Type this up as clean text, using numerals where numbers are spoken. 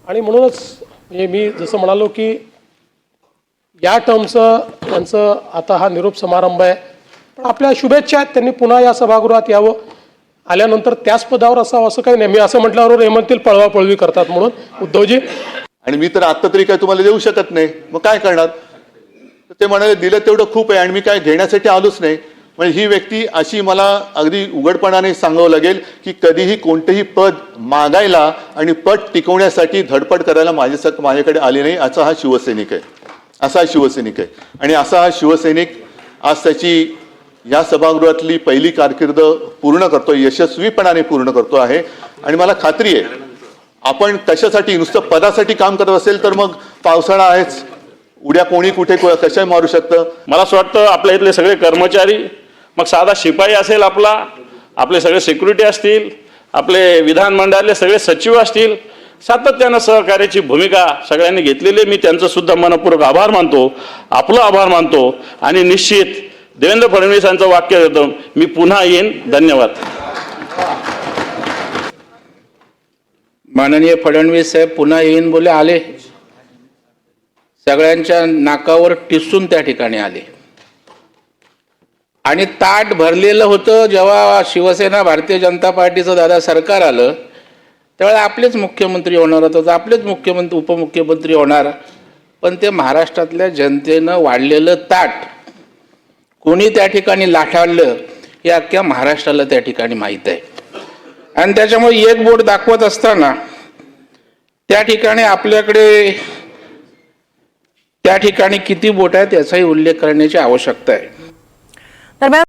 आणि म्हणूनच म्हणजे मी जसं म्हणालो की या टर्मचं त्यांचं आता हा निरोप समारंभ आहे, पण आपल्या शुभेच्छा आहेत. त्यांनी पुन्हा या सभागृहात यावं, आल्यानंतर त्याच पदावर असावं असं काही नाही. मी असं म्हटल्यावर हे म्हणतील पळवापळवी करतात म्हणून. उद्धवजी, आणि मी तर आता तरी काय तुम्हाला देऊ शकत नाही, मग काय करणार? ते म्हणाले दिलं तेवढं खूप आहे आणि मी काय घेण्यासाठी आलोच नाही. म्हणजे ही व्यक्ती अशी, मला अगदी उघडपणाने सांगावं लागेल की कधीही कोणतेही पद मागायला आणि पद टिकवण्यासाठी धडपड करायला माझ्याकडे आली नाही. असा हा शिवसैनिक आहे, असा शिवसैनिक आहे. आणि असा हा शिवसैनिक आज त्याची या सभागृहातली पहिली कारकीर्द पूर्ण करतो, यशस्वीपणाने पूर्ण करतो आहे. आणि मला खात्री आहे, आपण कशासाठी नुसतं पदासाठी काम करत असेल तर मग पावसाळा आहेच, उद्या कोणी कुठे कशाही मारू शकतं. मला असं वाटतं आपल्या इथले सगळे कर्मचारी, मग साधा शिपाई असेल आपले सगळे सिक्युरिटी असतील, आपले विधानमंडळातले सगळे सचिव असतील, सातत्यानं सहकार्याची भूमिका सगळ्यांनी घेतलेली, मी त्यांचं सुद्धा मनपूर्वक आभार मानतो, आपलं आभार मानतो. आणि निश्चित देवेंद्र फडणवीसांचं वाक्य देतो, मी पुन्हा येईन. धन्यवाद. माननीय फडणवीस साहेब पुन्हा येईन बोले, आले. सगळ्यांच्या नाकावर टिसून त्या ठिकाणी आले आणि ताट भरलेलं होतं. जेव्हा शिवसेना भारतीय जनता पार्टीचं दादा सरकार आलं त्यावेळेला आपलेच मुख्यमंत्री होणार होतं, आपलेच मुख्यमंत्री उपमुख्यमंत्री होणार. पण ते महाराष्ट्रातल्या जनतेनं वाढलेलं ताट कोणी त्या ठिकाणी लाठाळलं हे अख्ख्या महाराष्ट्राला त्या ठिकाणी माहीत आहे. आणि त्याच्यामुळे एक बोट दाखवत असताना त्या ठिकाणी आपल्याकडे त्या ठिकाणी किती बोट आहेत याचाही उल्लेख करण्याची आवश्यकता आहे.